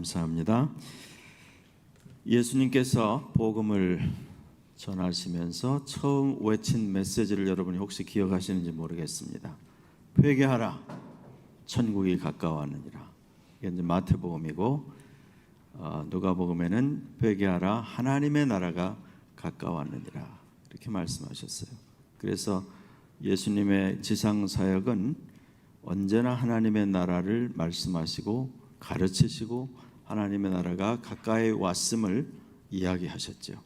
감사합니다. 예수님께서 복음을 전하시면서 처음 외친 메시지를 여러분이 혹시 기억하시는지 모르겠습니다. 회개하라, 천국이 가까워하느니라. 이게 이제 마태복음이고, 누가복음에는 회개하라, 하나님의 나라가 가까워하느니라 이렇게 말씀하셨어요. 그래서 예수님의 지상 사역은 언제나 하나님의 나라를 말씀하시고 가르치시고 하나님의 나라가 가까이 왔음을 이야기하셨죠.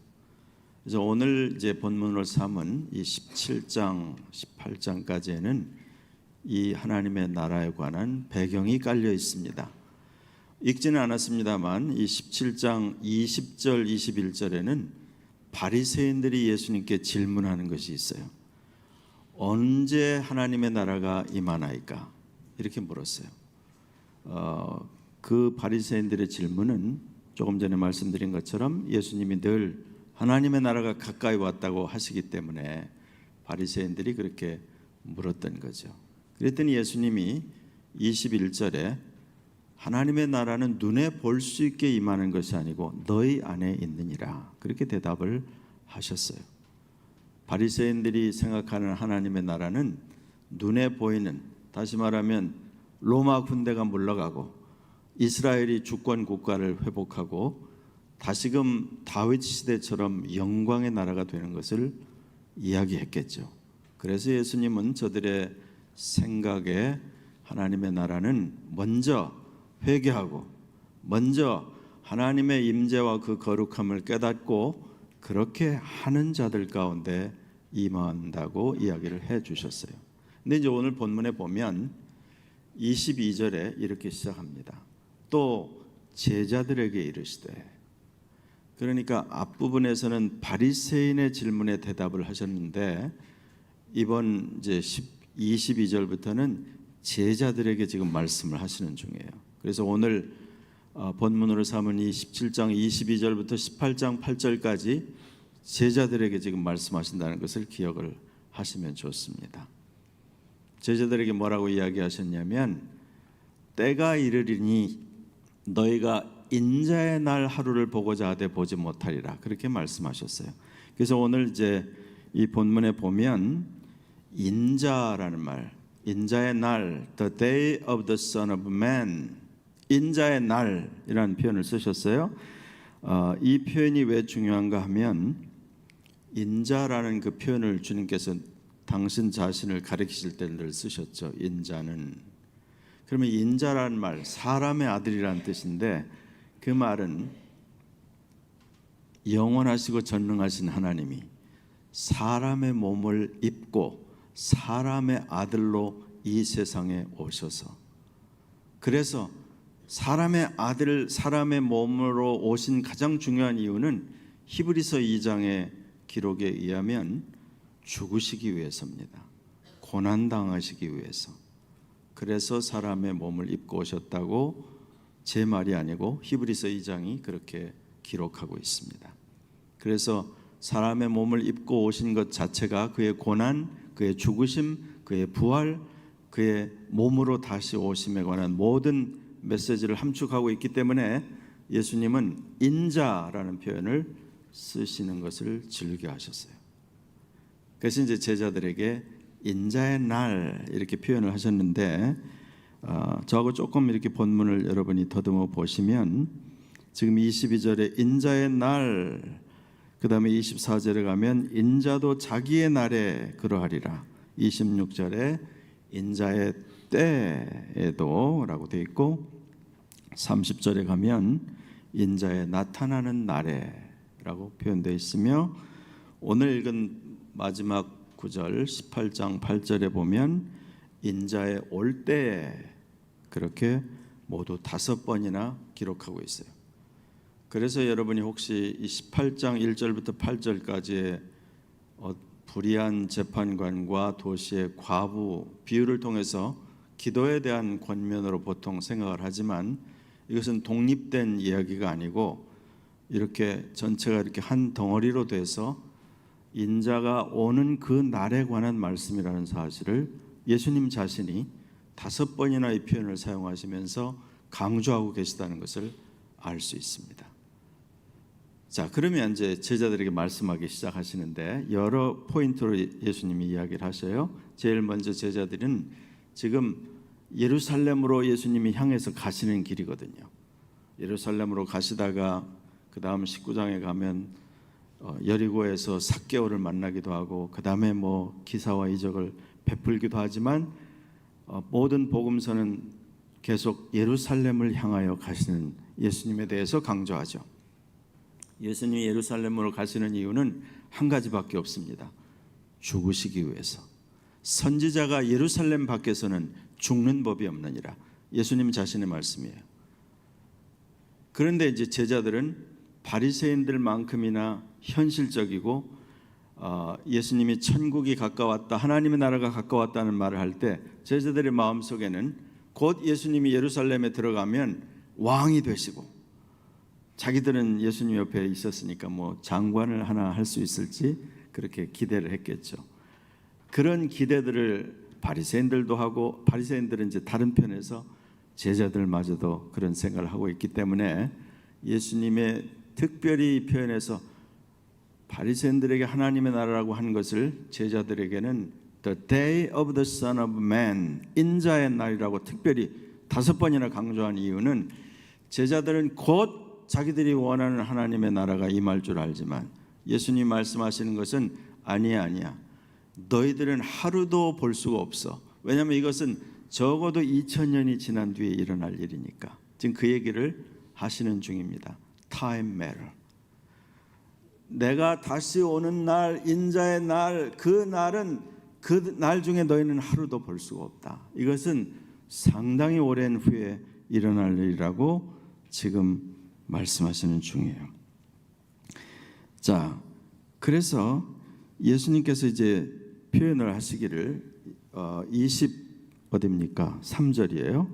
그래서 오늘 이제 본문으로 삼은 이 17장, 18장까지에는 이 하나님의 나라에 관한 배경이 깔려 있습니다. 읽지는 않았습니다만 이 17장 20절, 21절에는 바리새인들이 예수님께 질문하는 것이 있어요. 언제 하나님의 나라가 임하나이까? 이렇게 물었어요. 그 바리새인들의 질문은 조금 전에 말씀드린 것처럼 예수님이 늘 하나님의 나라가 가까이 왔다고 하시기 때문에 바리새인들이 그렇게 물었던 거죠. 그랬더니 예수님이 21절에 하나님의 나라는 눈에 볼 수 있게 임하는 것이 아니고 너희 안에 있느니라 그렇게 대답을 하셨어요. 바리새인들이 생각하는 하나님의 나라는 눈에 보이는, 다시 말하면 로마 군대가 물러가고 이스라엘이 주권 국가를 회복하고 다시금 다윗 시대처럼 영광의 나라가 되는 것을 이야기했겠죠. 그래서 예수님은 저들의 생각에 하나님의 나라는 먼저 회개하고 먼저 하나님의 임재와 그 거룩함을 깨닫고 그렇게 하는 자들 가운데 임한다고 이야기를 해 주셨어요. 근데 이제 오늘 본문에 보면 22절에 이렇게 시작합니다. 또 제자들에게 이르시되, 그러니까 앞부분에서는 바리새인의 질문에 대답을 하셨는데 이번 이제 22절부터는 제자들에게 지금 말씀을 하시는 중이에요. 그래서 오늘 본문으로 삼은 이 17장 22절부터 18장 8절까지 제자들에게 지금 말씀하신다는 것을 기억을 하시면 좋습니다. 제자들에게 뭐라고 이야기하셨냐면 때가 이르리니 너희가 인자의 날 하루를 보고자 하되 보지 못하리라 그렇게 말씀하셨어요. 그래서 오늘 이제 이 본문에 보면 인자라는 말, 인자의 날, the day of the Son of Man, 인자의 날이라는 표현을 쓰셨어요. 이 표현이 왜 중요한가 하면 인자라는 그 표현을 주님께서 당신 자신을 가리키실 때 늘 쓰셨죠. 인자는. 그러면 인자라는 말, 사람의 아들이라는 뜻인데 그 말은 영원하시고 전능하신 하나님이 사람의 몸을 입고 사람의 아들로 이 세상에 오셔서, 그래서 사람의 아들, 사람의 몸으로 오신 가장 중요한 이유는 히브리서 2장의 기록에 의하면 죽으시기 위해서입니다. 고난당하시기 위해서. 그래서 사람의 몸을 입고 오셨다고 제 말이 아니고 히브리서 2장이 그렇게 기록하고 있습니다. 그래서 사람의 몸을 입고 오신 것 자체가 그의 고난, 그의 죽으심, 그의 부활, 그의 몸으로 다시 오심에 관한 모든 메시지를 함축하고 있기 때문에 예수님은 인자라는 표현을 쓰시는 것을 즐겨하셨어요. 그래서 이제 제자들에게 인자의 날 이렇게 표현을 하셨는데 저하고 조금 이렇게 본문을 여러분이 더듬어 보시면 지금 22절에 인자의 날, 그 다음에 24절에 가면 인자도 자기의 날에 그러하리라, 26절에 인자의 때에도 라고 되어 있고 30절에 가면 인자의 나타나는 날에 라고 표현되어 있으며 오늘 읽은 마지막 9절 18장 8절에 보면 인자의 올 때에 그렇게 모두 5번이나 기록하고 있어요. 그래서 여러분이 혹시 이 18장 1절부터 8절까지의 불의한 재판관과 도시의 과부 비유를 통해서 기도에 대한 권면으로 보통 생각을 하지만 이것은 독립된 이야기가 아니고 이렇게 전체가 이렇게 한 덩어리로 돼서 인자가 오는 그 날에 관한 말씀이라는 사실을 예수님 자신이 5번이나 이 표현을 사용하시면서 강조하고 계시다는 것을 알 수 있습니다. 자, 그러면 이제 제자들에게 말씀하기 시작하시는데 여러 포인트로 예수님이 이야기를 하셔요. 제일 먼저 제자들은 지금 예루살렘으로 예수님이 향해서 가시는 길이거든요. 예루살렘으로 가시다가 그 다음 19장에 가면 여리고에서 삭개오를 만나기도 하고 그 다음에 뭐 기사와 이적을 베풀기도 하지만 모든 복음서는 계속 예루살렘을 향하여 가시는 예수님에 대해서 강조하죠. 예수님이 예루살렘으로 가시는 이유는 한 가지밖에 없습니다. 죽으시기 위해서. 선지자가 예루살렘 밖에서는 죽는 법이 없느니라. 예수님 자신의 말씀이에요. 그런데 이제 제자들은 바리새인들만큼이나 현실적이고 예수님이 천국이 가까웠다, 하나님의 나라가 가까웠다는 말을 할 때 제자들의 마음속에는 곧 예수님이 예루살렘에 들어가면 왕이 되시고 자기들은 예수님 옆에 있었으니까 뭐 장관을 하나 할 수 있을지 그렇게 기대를 했겠죠. 그런 기대들을 바리새인들도 하고 바리새인들은 이제 다른 편에서 제자들마저도 그런 생각을 하고 있기 때문에 예수님의 특별히 표현해서 바리새인들에게 하나님의 나라라고 한 것을 제자들에게는 The day of the Son of Man, 인자의 날이라고 특별히 5번이나 강조한 이유는 제자들은 곧 자기들이 원하는 하나님의 나라가 임할 줄 알지만 예수님 말씀하시는 것은 아니야. 너희들은 하루도 볼 수가 없어. 왜냐하면 이것은 적어도 2000년이 지난 뒤에 일어날 일이니까. 지금 그 얘기를 하시는 중입니다. Time matter. 내가 다시 오는 날, 인자의 날, 그 날은 그 날 중에 너희는 하루도 볼 수가 없다. 이것은 상당히 오랜 후에 일어날 일이라고 지금 말씀하시는 중이에요. 자, 그래서 예수님께서 이제 표현을 하시기를 3절이에요.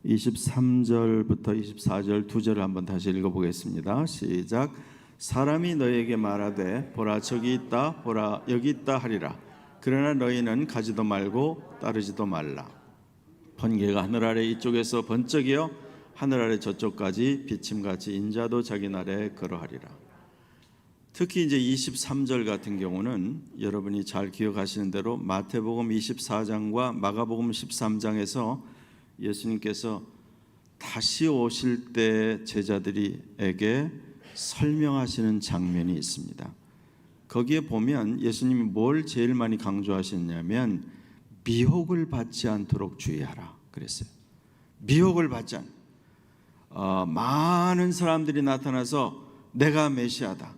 23절부터 24절 두 절을 한번 다시 읽어보겠습니다. 시작. 사람이 너희에게 말하되 보라 저기 있다, 보라 여기 있다 하리라. 그러나 너희는 가지도 말고 따르지도 말라. 번개가 하늘 아래 이쪽에서 번쩍이어 하늘 아래 저쪽까지 비침같이 인자도 자기 날에 그러하리라. 특히 이제 23절 같은 경우는 여러분이 잘 기억하시는 대로 마태복음 24장과 마가복음 13장에서 예수님께서 다시 오실 때 제자들에게 설명하시는 장면이 있습니다. 거기에 보면 예수님이 뭘 제일 많이 강조하셨냐면 미혹을 받지 않도록 주의하라 그랬어요. 미혹을 받지 않. 많은 사람들이 나타나서 내가 메시아다,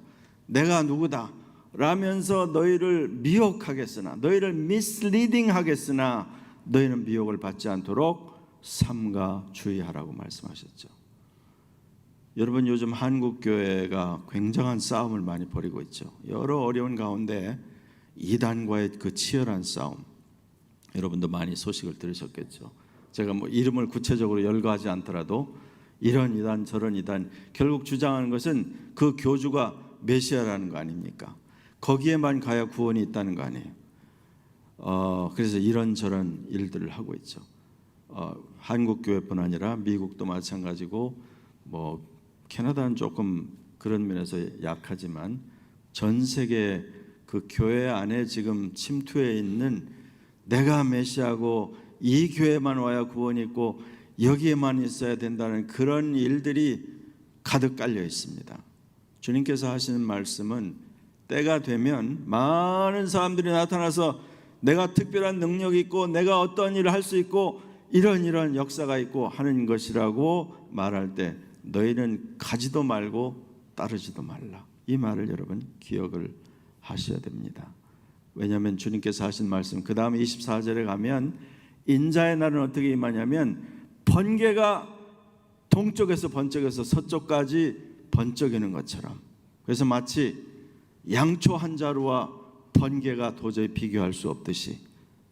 내가 누구다 라면서 너희를 미혹하겠으나, 너희를 misleading 하겠으나 너희는 미혹을 받지 않도록 삼가 주의하라고 말씀하셨죠. 여러분, 요즘 한국 교회가 굉장한 싸움을 많이 벌이고 있죠. 여러 어려운 가운데 이단과의 그 치열한 싸움, 여러분도 많이 소식을 들으셨겠죠. 제가 뭐 이름을 구체적으로 열거하지 않더라도 이런 이단 저런 이단, 결국 주장하는 것은 그 교주가 메시아라는 거 아닙니까? 거기에만 가야 구원이 있다는 거 아니에요. 그래서 이런저런 일들을 하고 있죠. 한국 교회뿐 아니라 미국도 마찬가지고, 뭐 캐나다는 조금 그런 면에서 약하지만 전 세계 그 교회 안에 지금 침투해 있는 내가 메시아고 이 교회만 와야 구원이 있고 여기에만 있어야 된다는 그런 일들이 가득 깔려 있습니다. 주님께서 하시는 말씀은 때가 되면 많은 사람들이 나타나서 내가 특별한 능력이 있고 내가 어떤 일을 할 수 있고 이런 역사가 있고 하는 것이라고 말할 때 너희는 가지도 말고 따르지도 말라. 이 말을 여러분 기억을 하셔야 됩니다. 왜냐하면 주님께서 하신 말씀 그 다음 24절에 가면 인자의 날은 어떻게 임하냐면 번개가 동쪽에서 번쩍여서 서쪽까지 번쩍이는 것처럼, 그래서 마치 양초 한 자루와 번개가 도저히 비교할 수 없듯이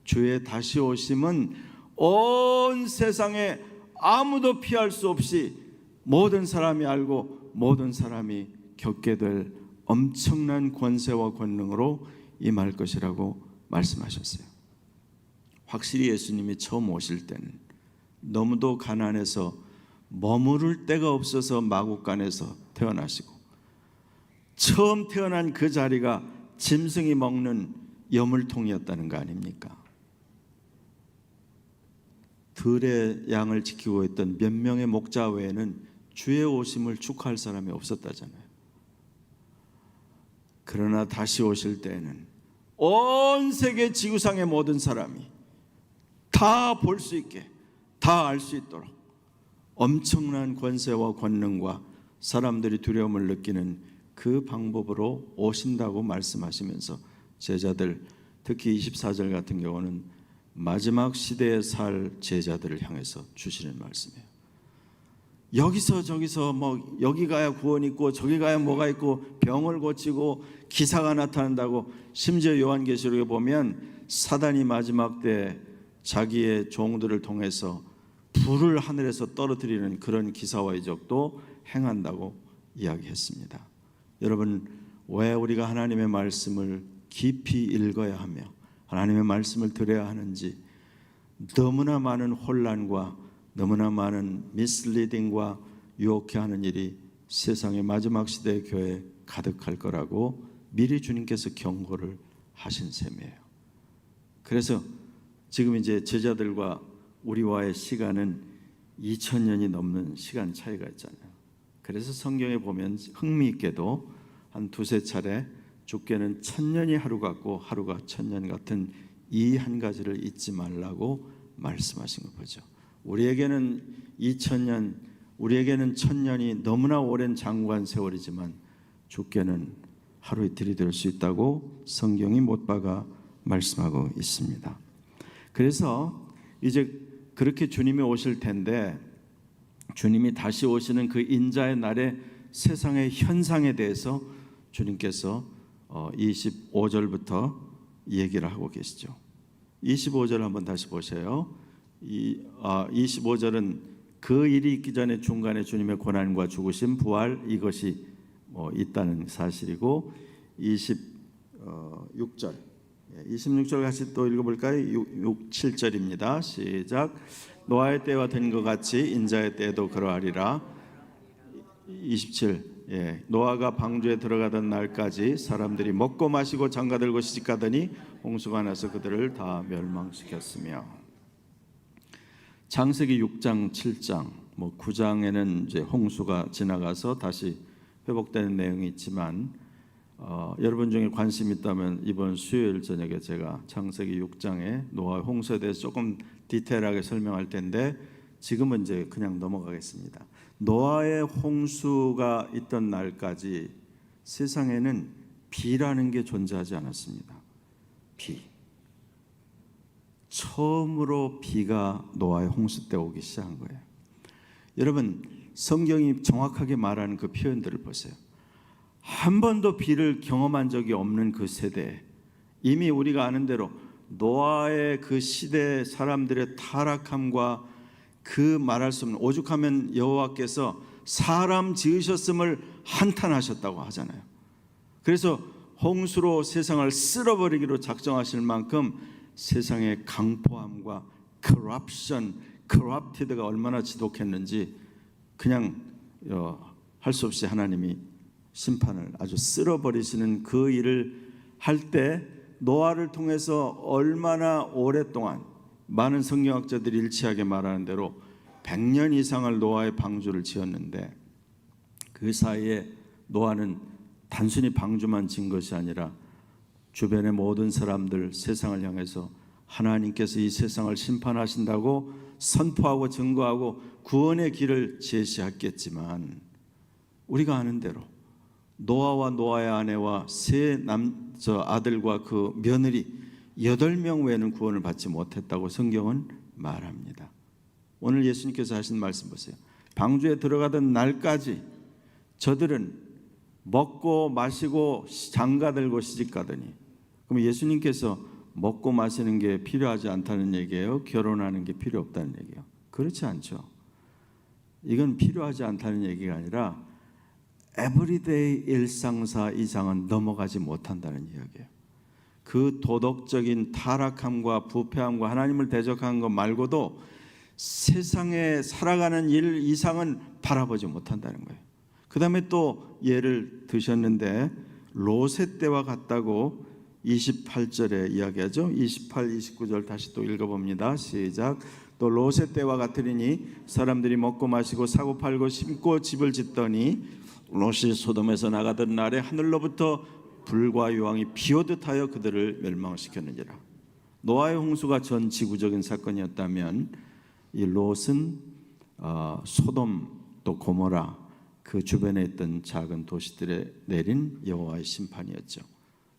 주의 다시 오심은 온 세상에 아무도 피할 수 없이 모든 사람이 알고 모든 사람이 겪게 될 엄청난 권세와 권능으로 임할 것이라고 말씀하셨어요. 확실히 예수님이 처음 오실 때는 너무도 가난해서 머무를 데가 없어서 마국간에서 태어나시고 처음 태어난 그 자리가 짐승이 먹는 여물통이었다는 거 아닙니까? 들의 양을 지키고 있던 몇 명의 목자 외에는 주의 오심을 축하할 사람이 없었다잖아요. 그러나 다시 오실 때에는 온 세계 지구상의 모든 사람이 다 볼 수 있게, 다 알 수 있도록 엄청난 권세와 권능과 사람들이 두려움을 느끼는 그 방법으로 오신다고 말씀하시면서 제자들, 특히 24절 같은 경우는 마지막 시대에 살 제자들을 향해서 주시는 말씀이에요. 여기서 저기서 뭐 여기 가야 구원 있고 저기 가야 뭐가 있고 병을 고치고 기사가 나타난다고, 심지어 요한계시록에 보면 사단이 마지막 때 자기의 종들을 통해서 불을 하늘에서 떨어뜨리는 그런 기사와 이적도 행한다고 이야기했습니다. 여러분, 왜 우리가 하나님의 말씀을 깊이 읽어야 하며 하나님의 말씀을 들어야 하는지, 너무나 많은 혼란과 너무나 많은 미슬리딩과 유혹해 하는 일이 세상의 마지막 시대의 교회에 가득할 거라고 미리 주님께서 경고를 하신 셈이에요. 그래서 지금 이제 제자들과 우리와의 시간은 2000년이 넘는 시간 차이가 있잖아요. 그래서 성경에 보면 흥미있게도 한 두세 차례 주께는 1000년이 하루 같고 하루가 1000년 같은 이 한 가지를 잊지 말라고 말씀하신 거 보죠. 우리에게는 2000년, 우리에게는 1000년이 너무나 오랜 장구한 세월이지만 주께는 하루 이틀이 될 수 있다고 성경이 못 박아 말씀하고 있습니다. 그래서 이제 그렇게 주님이 오실 텐데, 주님이 다시 오시는 그 인자의 날에 세상의 현상에 대해서 주님께서 25절부터 얘기를 하고 계시죠. 25절 한번 다시 보세요. 25절은 그 일이 있기 전에 중간에 주님의 고난과 죽으심, 부활, 이것이 있다는 사실이고, 26절 같이 또 읽어볼까요? 7절입니다. 시작. 노아의 때와 된 것 같이 인자의 때도 그러하리라. 27. 노아가 방주에 들어가던 날까지 사람들이 먹고 마시고 장가들고 시집가더니 홍수가 나서 그들을 다 멸망시켰으며. 창세기 6장, 7장, 9장에는 이제 홍수가 지나가서 다시 회복되는 내용이 있지만, 여러분 중에 관심 있다면 이번 수요일 저녁에 제가 창세기 6장에 노아의 홍수에 대해서 조금 디테일하게 설명할 텐데, 지금은 이제 그냥 넘어가겠습니다. 노아의 홍수가 있던 날까지 세상에는 비라는 게 존재하지 않았습니다. 비. 처음으로 비가 노아의 홍수 때 오기 시작한 거예요. 여러분, 성경이 정확하게 말하는 그 표현들을 보세요. 한 번도 비를 경험한 적이 없는 그 세대에, 이미 우리가 아는 대로 노아의 그 시대 사람들의 타락함과 그 말할 수 없는, 오죽하면 여호와께서 사람 지으셨음을 한탄하셨다고 하잖아요. 그래서 홍수로 세상을 쓸어버리기로 작정하실 만큼 세상의 강포함과 corrupted가 얼마나 지독했는지 그냥 할 수 없이 하나님이 심판을 아주 쓸어버리시는 그 일을 할 때, 노아를 통해서 얼마나 오랫동안, 많은 성경학자들이 일치하게 말하는 대로 100년 이상을 노아의 방주를 지었는데, 그 사이에 노아는 단순히 방주만 진 것이 아니라 주변의 모든 사람들, 세상을 향해서 하나님께서 이 세상을 심판하신다고 선포하고 증거하고 구원의 길을 제시했겠지만, 우리가 아는 대로 노아와 노아의 아내와 세 아들과 그 며느리 8명 외에는 구원을 받지 못했다고 성경은 말합니다. 오늘 예수님께서 하신 말씀 보세요. 방주에 들어가던 날까지 저들은 먹고 마시고 장가들고 시집가더니, 그럼 예수님께서 먹고 마시는 게 필요하지 않다는 얘기예요? 결혼하는 게 필요 없다는 얘기예요? 그렇지 않죠. 이건 필요하지 않다는 얘기가 아니라 에브리데이 일상사 이상은 넘어가지 못한다는 이야기예요. 그 도덕적인 타락함과 부패함과 하나님을 대적한 것 말고도 세상에 살아가는 일 이상은 바라보지 못한다는 거예요. 그 다음에 또 예를 드셨는데 롯의 때와 같다고 28절에 이야기하죠. 28, 29절 다시 또 읽어봅니다. 시작. 또 롯의 때와 같으리니 사람들이 먹고 마시고 사고 팔고 심고 집을 짓더니 롯이 소돔에서 나가던 날에 하늘로부터 불과 유황이 비오듯 하여 그들을 멸망시켰느니라. 노아의 홍수가 전 지구적인 사건이었다면 이 롯은 소돔 또 고모라 그 주변에 있던 작은 도시들에 내린 여호와의 심판이었죠.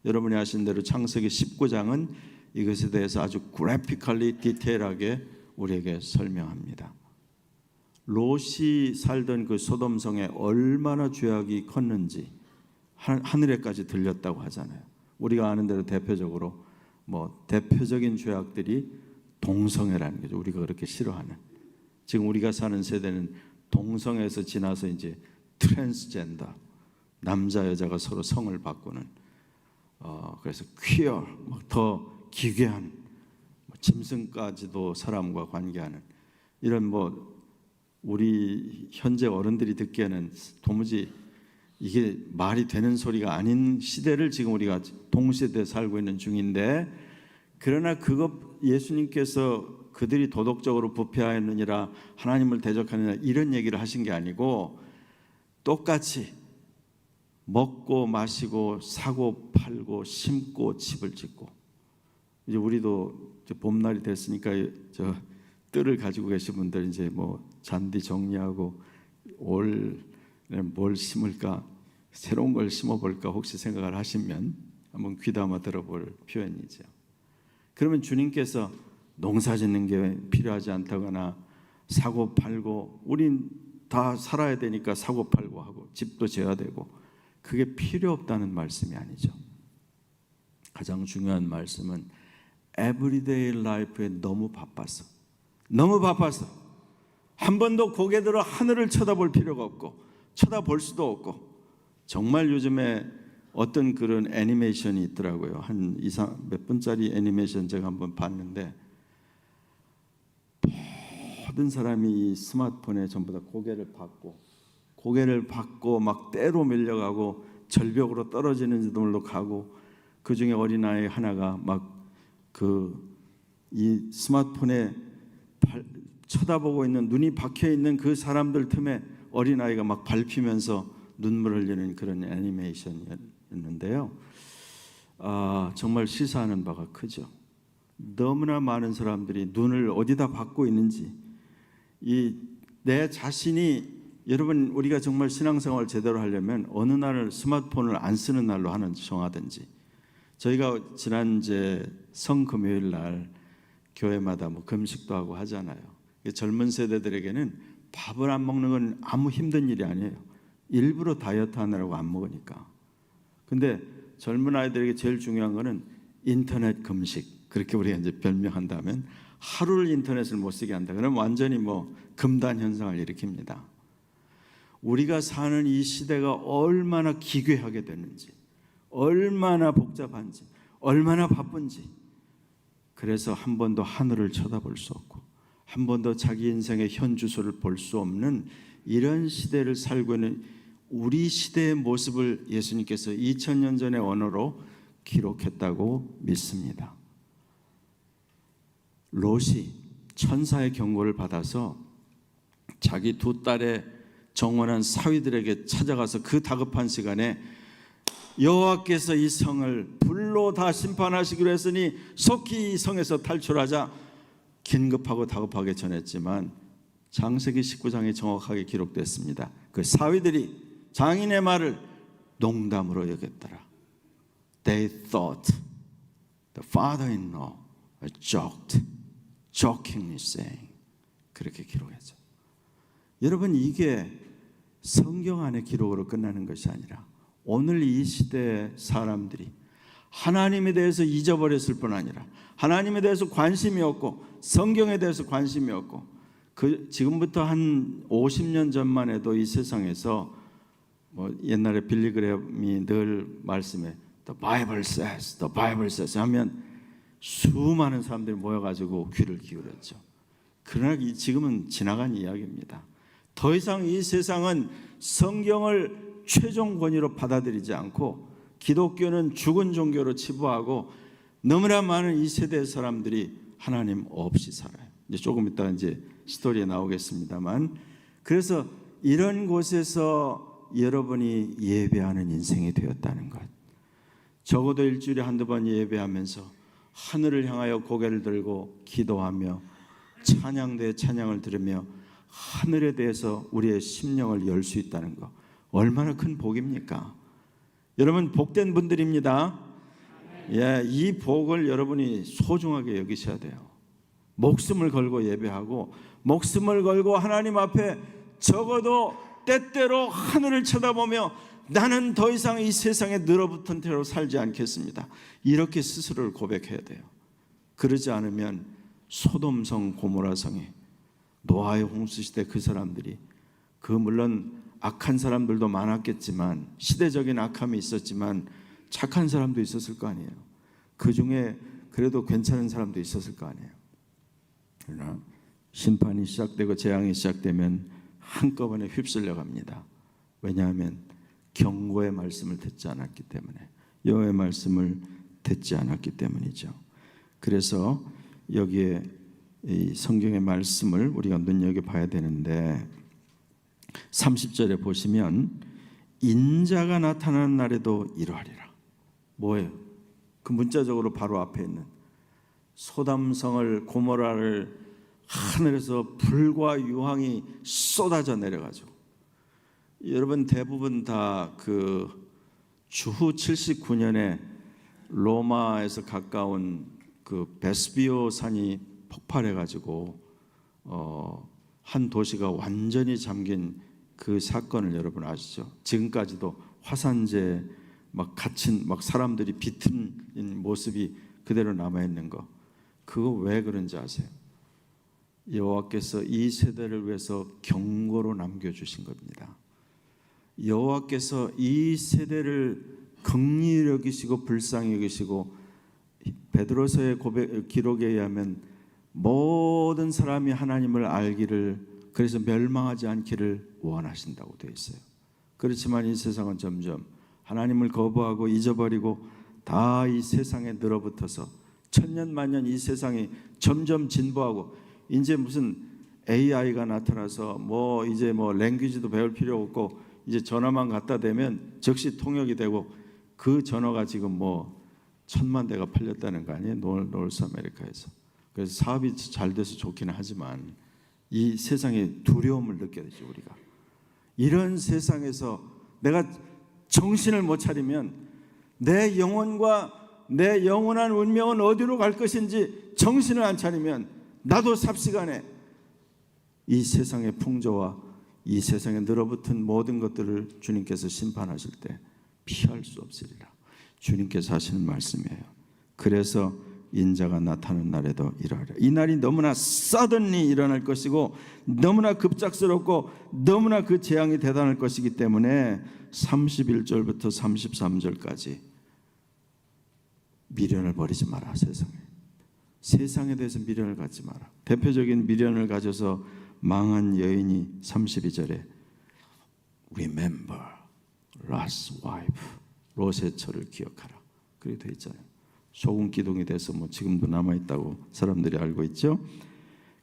여러분이 아신 대로 창세기 19장은 이것에 대해서 아주 그래피컬리 디테일하게 우리에게 설명합니다. 롯이 살던 그 소돔성에 얼마나 죄악이 컸는지 하늘에까지 들렸다고 하잖아요. 우리가 아는 대로 대표적으로 대표적인 죄악들이 동성애라는 거죠. 우리가 그렇게 싫어하는. 지금 우리가 사는 세대는 동성애에서 지나서 이제 트랜스젠더, 남자 여자가 서로 성을 바꾸는 그래서 퀴어, 더 기괴한 짐승까지도 사람과 관계하는 이런 우리 현재 어른들이 듣기에는 도무지 이게 말이 되는 소리가 아닌 시대를 지금 우리가 동시대에 살고 있는 중인데, 그러나 그것 예수님께서 그들이 도덕적으로 부패하였느니라 하나님을 대적하느냐 이런 얘기를 하신 게 아니고 똑같이 먹고 마시고 사고 팔고 심고 집을 짓고, 이제 우리도 이제 봄날이 됐으니까 저 뜰을 가지고 계신 분들 이제 잔디 정리하고 올 뭘 심을까, 새로운 걸 심어볼까 혹시 생각을 하시면 한번 귀담아 들어볼 표현이죠. 그러면 주님께서 농사 짓는 게 필요하지 않다거나 사고 팔고, 우린 다 살아야 되니까 사고 팔고 하고 집도 지어야 되고, 그게 필요 없다는 말씀이 아니죠. 가장 중요한 말씀은 에브리데이 라이프에 너무 바빠서 한 번도 고개 들어 하늘을 쳐다볼 필요가 없고 쳐다볼 수도 없고, 정말 요즘에 어떤 그런 애니메이션이 있더라고요. 한 몇 분짜리 애니메이션 제가 한번 봤는데, 모든 사람이 이 스마트폰에 전부 다 고개를 받고 막 때로 밀려가고 절벽으로 떨어지는 지점으로 가고, 그 중에 어린아이 하나가 막 이 스마트폰에 쳐다보고 있는, 눈이 박혀 있는 그 사람들 틈에 어린아이가 막 밟히면서 눈물 흘리는 그런 애니메이션이었는데요. 정말 시사하는 바가 크죠. 너무나 많은 사람들이 눈을 어디다 받고 있는지, 내 자신이, 여러분 우리가 정말 신앙생활을 제대로 하려면 어느 날을 스마트폰을 안 쓰는 날로 정하든지. 저희가 지난 성금요일 날 교회마다 금식도 하고 하잖아요. 젊은 세대들에게는 밥을 안 먹는 건 아무 힘든 일이 아니에요. 일부러 다이어트 하느라고 안 먹으니까. 근데 젊은 아이들에게 제일 중요한 거는 인터넷 금식, 그렇게 우리가 이제 별명한다면 하루를 인터넷을 못 쓰게 한다. 그럼 완전히 금단 현상을 일으킵니다. 우리가 사는 이 시대가 얼마나 기괴하게 됐는지, 얼마나 복잡한지, 얼마나 바쁜지. 그래서 한 번도 하늘을 쳐다볼 수 없고 한 번도 자기 인생의 현 주소를 볼 수 없는 이런 시대를 살고 있는 우리 시대의 모습을 예수님께서 2000년 전의 언어로 기록했다고 믿습니다. 롯이 천사의 경고를 받아서 자기 두 딸의 정원한 사위들에게 찾아가서 그 다급한 시간에 여호와께서 이 성을 불로 다 심판하시기로 했으니 속히 이 성에서 탈출하자 긴급하고 다급하게 전했지만 창세기 19장에 정확하게 기록됐습니다. 그 사위들이 장인의 말을 농담으로 여겼더라. They thought the father-in-law jokingly saying. 그렇게 기록했죠. 여러분, 이게 성경 안의 기록으로 끝나는 것이 아니라 오늘 이 시대의 사람들이 하나님에 대해서 잊어버렸을 뿐 아니라 하나님에 대해서 관심이 없고 성경에 대해서 관심이 없고, 지금부터 한 50년 전만 해도 이 세상에서 옛날에 빌리그램이 늘 말씀해 The Bible says, The Bible says 하면 수많은 사람들이 모여가지고 귀를 기울였죠. 그러나 지금은 지나간 이야기입니다. 더 이상 이 세상은 성경을 최종 권위로 받아들이지 않고 기독교는 죽은 종교로 치부하고 너무나 많은 이 세대 사람들이 하나님 없이 살아요. 이제 조금 이따가 이제 스토리에 나오겠습니다만, 그래서 이런 곳에서 여러분이 예배하는 인생이 되었다는 것. 적어도 일주일에 한두 번 예배하면서 하늘을 향하여 고개를 들고 기도하며 찬양대의 찬양을 들으며 하늘에 대해서 우리의 심령을 열 수 있다는 것, 얼마나 큰 복입니까? 여러분 복된 분들입니다. 예, 이 복을 여러분이 소중하게 여기셔야 돼요. 목숨을 걸고 예배하고 목숨을 걸고 하나님 앞에 적어도 때때로 하늘을 쳐다보며 나는 더 이상 이 세상에 늘어붙은 채로 살지 않겠습니다, 이렇게 스스로를 고백해야 돼요. 그러지 않으면 소돔성 고모라성에 노아의 홍수시대 그 사람들이, 그 물론 악한 사람들도 많았겠지만 시대적인 악함이 있었지만 착한 사람도 있었을 거 아니에요. 그 중에 그래도 괜찮은 사람도 있었을 거 아니에요. 그러나 심판이 시작되고 재앙이 시작되면 한꺼번에 휩쓸려 갑니다. 왜냐하면 경고의 말씀을 듣지 않았기 때문에, 여호와의 말씀을 듣지 않았기 때문이죠. 그래서 여기에 이 성경의 말씀을 우리가 눈여겨봐야 되는데, 30절에 보시면 인자가 나타나는 날에도 이러하리라. 뭐예요? 그 문자적으로 바로 앞에 있는 소담성을 고모라를 하늘에서 불과 유황이 쏟아져 내려가지고, 여러분 대부분 다 그 주후 79년에 로마에서 가까운 그 베스비오 산이 폭발해가지고 한 도시가 완전히 잠긴 그 사건을 여러분 아시죠? 지금까지도 화산재에 막 갇힌 막 사람들이 비틀린 모습이 그대로 남아 있는 거, 그거 왜 그런지 아세요? 여호와께서 이 세대를 위해서 경고로 남겨주신 겁니다. 여호와께서 이 세대를 긍휼히 여기시고 불쌍히 여기시고, 베드로서의 기록에 의하면 모든 사람이 하나님을 알기를, 그래서 멸망하지 않기를 원하신다고 되어 있어요. 그렇지만 이 세상은 점점 하나님을 거부하고 잊어버리고 다 이 세상에 늘어붙어서 천년만년 이 세상이 점점 진보하고, 이제 무슨 AI가 나타나서 뭐 이제 뭐 랭귀지도 배울 필요 없고 이제 전화만 갖다 대면 즉시 통역이 되고, 그 전화가 지금 뭐 1000만 대가 팔렸다는 거 아니에요? 노스 아메리카에서. 그래서 사업이 잘 돼서 좋기는 하지만 이 세상에 두려움을 느껴야 되죠. 우리가 이런 세상에서 내가 정신을 못 차리면 내 영혼과 내 영원한 운명은 어디로 갈 것인지 정신을 안 차리면 나도 삽시간에 이 세상의 풍조와 이 세상에 늘어붙은 모든 것들을 주님께서 심판하실 때 피할 수 없으리라. 주님께서 하시는 말씀이에요. 그래서 인자가 나타나는 날에도 이러하리라. 이 날이 너무나 suddenly 일어날 것이고 너무나 급작스럽고 너무나 그 재앙이 대단할 것이기 때문에 31절부터 33절까지 미련을 버리지 마라. 세상에 대해서 미련을 갖지 마라. 대표적인 미련을 가져서 망한 여인이 32절에 Remember Lot's wife, 롯의 처를 기억하라. 그렇게 되어 있잖아요. 소금 기둥이 돼서 뭐 지금도 남아있다고 사람들이 알고 있죠.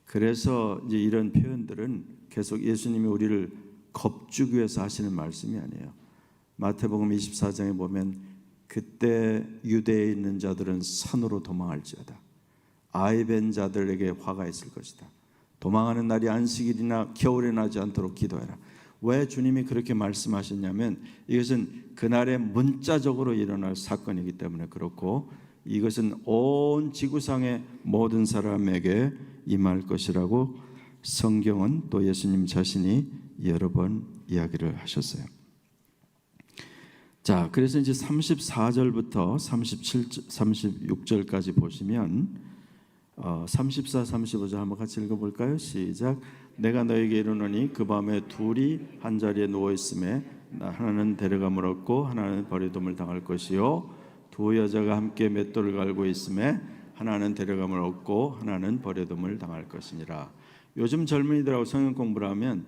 그래서 이제 이런 표현들은 계속 예수님이 우리를 겁주기 위해서 하시는 말씀이 아니에요. 마태복음 24장에 보면 그때 유대에 있는 자들은 산으로 도망할지어다. 아이벤 자들에게 화가 있을 것이다. 도망하는 날이 안식일이나 겨울에 나지 않도록 기도해라. 왜 주님이 그렇게 말씀하셨냐면 이것은 그날에 문자적으로 일어날 사건이기 때문에 그렇고, 이것은 온 지구상의 모든 사람에게 임할 것이라고 성경은 또 예수님 자신이 여러 번 이야기를 하셨어요. 자, 그래서 이제 34절부터 36절까지 보시면 34, 35절 한번 같이 읽어볼까요? 시작. 내가 너에게 이르노니 그 밤에 둘이 한 자리에 누워 있음에 하나는 데려감을 얻고 하나는 버리둠을 당할 것이요, 두 여자가 함께 맷돌을 갈고 있음에 하나는 데려감을 얻고 하나는 버려둠을 당할 것이니라. 요즘 젊은이들하고 성경 공부를 하면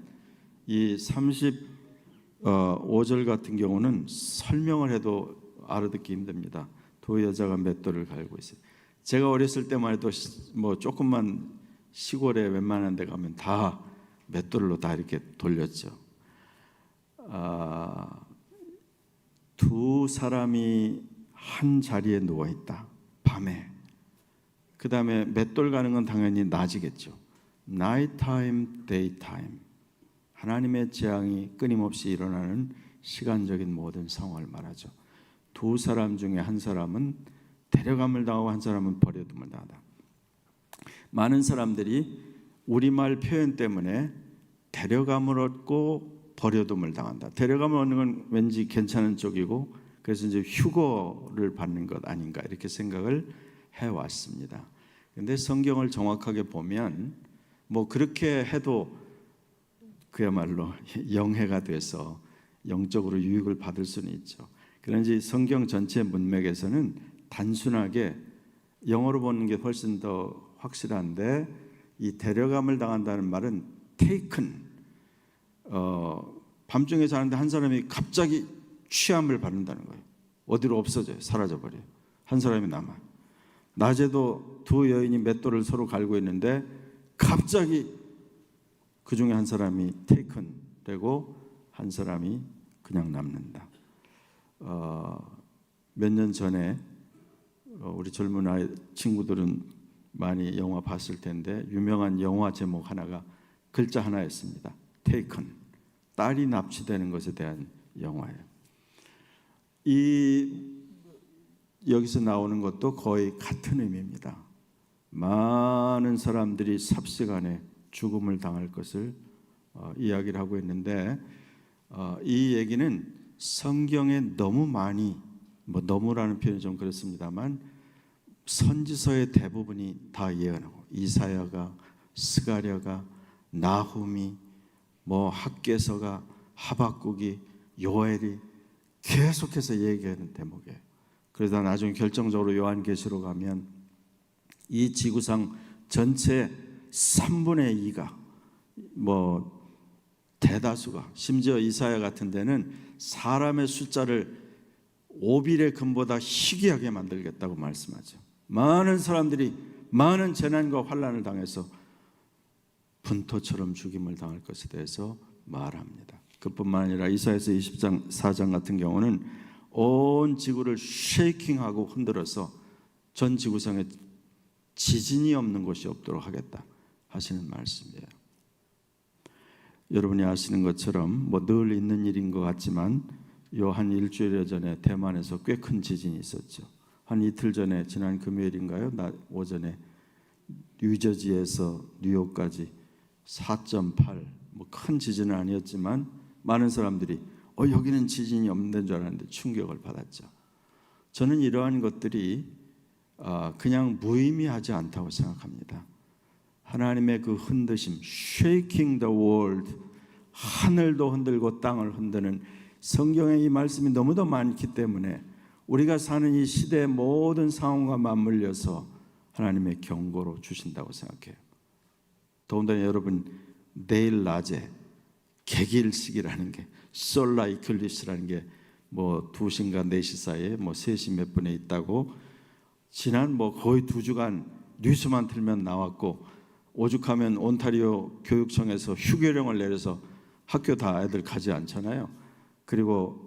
이 35절 같은 경우는 설명을 해도 알아듣기 힘듭니다. 두 여자가 맷돌을 갈고 있어요. 제가 어렸을 때만 해도 뭐 조금만 시골에 웬만한 데 가면 다 맷돌로 다 이렇게 돌렸죠. 두 사람이 한 자리에 누워 있다. 밤에. 그 다음에 맷돌 가는 건 당연히 낮이겠죠. Night time, day time. 하나님의 재앙이 끊임없이 일어나는 시간적인 모든 상황을 말하죠. 두 사람 중에 한 사람은 데려감을 당하고 한 사람은 버려둠을 당한다. 많은 사람들이 우리말 표현 때문에 데려감을 얻고 버려둠을 당한다. 데려감을 얻는 건 왠지 괜찮은 쪽이고 그래서 이제 휴거를 받는 것 아닌가 이렇게 생각을 해왔습니다. 그런데 성경을 정확하게 보면 뭐 그렇게 해도 그야말로 영해가 돼서 영적으로 유익을 받을 수는 있죠. 그런지 성경 전체 문맥에서는 단순하게 영어로 보는 게 훨씬 더 확실한데 이 데려감을 당한다는 말은 taken, 밤중에 자는데 한 사람이 갑자기 취함을 받는다는 거예요. 어디로 없어져요. 사라져버려요. 한 사람이 남아요. 낮에도 두 여인이 맷돌을 서로 갈고 있는데 갑자기 그 중에 한 사람이 taken 되고 한 사람이 그냥 남는다. 몇 년 전에 우리 젊은 아이 친구들은 많이 영화 봤을 텐데 유명한 영화 제목 하나가 글자 하나였습니다. taken. 딸이 납치되는 것에 대한 영화예요. 여기서 나오는 것도 거의 같은 의미입니다. 많은 사람들이 삽시간에 죽음을 당할 것을 이야기를 하고 있는데 이 얘기는 성경에 너무 많이 너무라는 표현이 좀 그렇습니다만 선지서의 대부분이 다 예언하고 이사야가 스가랴가 나훔이 학개서가 하박국이 요엘이 계속해서 얘기하는 대목이에요. 그러다 나중에 결정적으로 요한계시록 가면 이 지구상 전체 3분의 2가 대다수가 심지어 이사야 같은 데는 사람의 숫자를 오빌의 금보다 희귀하게 만들겠다고 말씀하죠. 많은 사람들이 많은 재난과 환난을 당해서 분토처럼 죽임을 당할 것에 대해서 말합니다. 그뿐만 아니라 이사야서 24장 같은 경우는 온 지구를 쉐이킹하고 흔들어서 전 지구상에 지진이 없는 곳이 없도록 하겠다 하시는 말씀이에요. 여러분이 아시는 것처럼 늘 있는 일인 것 같지만 한 일주일 전에 대만에서 꽤 큰 지진이 있었죠. 한 이틀 전에 지난 금요일인가요? 오전에 뉴저지에서 뉴욕까지 4.8 큰 지진은 아니었지만 많은 사람들이 여기는 지진이 없는 줄 알았는데 충격을 받았죠. 저는 이러한 것들이 그냥 무의미하지 않다고 생각합니다. 하나님의 그 흔드심, shaking the world, 하늘도 흔들고 땅을 흔드는 성경의 이 말씀이 너무도 많기 때문에 우리가 사는 이 시대의 모든 상황과 맞물려서 하나님의 경고로 주신다고 생각해요. 더군다나 여러분 내일 낮에 개기일식이라는 게 솔라 이클립스라는 게 2시인가 4시 사이에 3시 몇 분에 있다고 지난 거의 2주간 뉴스만 틀면 나왔고 오죽하면 온타리오 교육청에서 휴교령을 내려서 학교 다 애들 가지 않잖아요. 그리고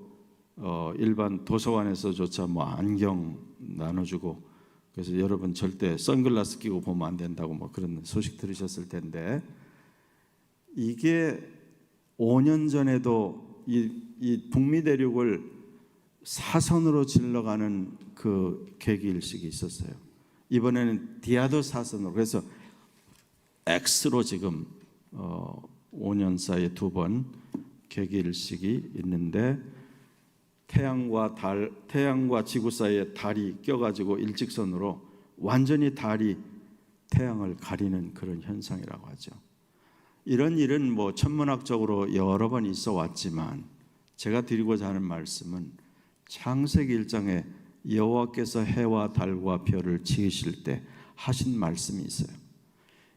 일반 도서관에서조차 안경 나눠주고 그래서 여러분 절대 선글라스 끼고 보면 안 된다고 그런 소식 들으셨을 텐데 이게 5년 전에도 이 북미 대륙을 사선으로 질러가는 그 계기일식이 있었어요. 이번에는 디아더 사선으로 그래서 X로 지금 5년 사이에 2번 계기일식이 있는데 태양과 지구 사이에 달이 껴가지고 일직선으로 완전히 달이 태양을 가리는 그런 현상이라고 하죠. 이런 일은 천문학적으로 여러 번 있어 왔지만 제가 드리고자 하는 말씀은 창세기 1장에 여호와께서 해와 달과 별을 지으실 때 하신 말씀이 있어요.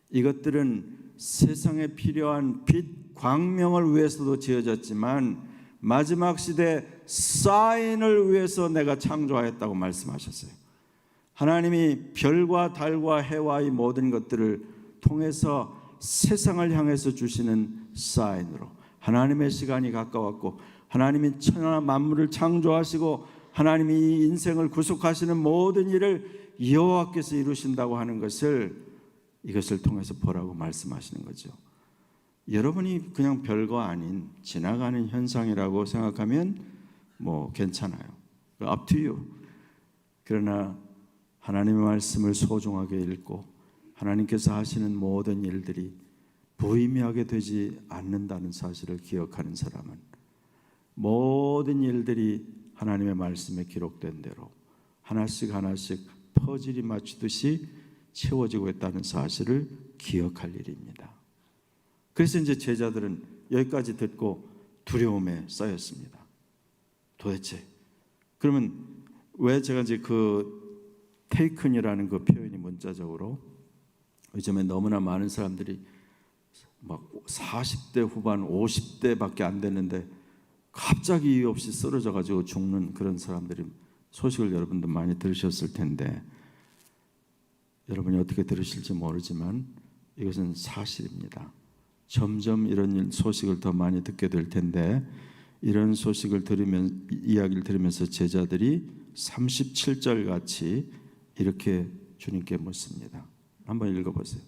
이것들은 세상에 필요한 빛, 광명을 위해서도 지어졌지만 마지막 시대 사인을 위해서 내가 창조하였다고 말씀하셨어요. 하나님이 별과 달과 해와 이 모든 것들을 통해서 세상을 향해서 주시는 사인으로 하나님의 시간이 가까웠고 하나님이 천하 만물을 창조하시고 하나님이 이 인생을 구속하시는 모든 일을 여호와께서 이루신다고 하는 것을 이것을 통해서 보라고 말씀하시는 거죠. 여러분이 그냥 별거 아닌 지나가는 현상이라고 생각하면 뭐 괜찮아요. Up to you. 그러나 하나님의 말씀을 소중하게 읽고 하나님께서 하시는 모든 일들이 무의미하게 되지 않는다는 사실을 기억하는 사람은 모든 일들이 하나님의 말씀에 기록된 대로 하나씩 하나씩 퍼즐이 맞추듯이 채워지고 있다는 사실을 기억할 일입니다. 그래서 이제 제자들은 여기까지 듣고 두려움에 쌓였습니다. 도대체 그러면 왜 제가 이제 그 taken이라는 그 표현이 문자적으로 요즘에 너무나 많은 사람들이 막 40대 후반 50대밖에 안 됐는데 갑자기 이유 없이 쓰러져 가지고 죽는 그런 사람들이 소식을 여러분도 많이 들으셨을 텐데 여러분이 어떻게 들으실지 모르지만 이것은 사실입니다. 점점 이런 소식을 더 많이 듣게 될 텐데 이런 소식을 들으면 이야기를 들으면서 제자들이 37절 같이 이렇게 주님께 묻습니다. 한번 읽어보세요.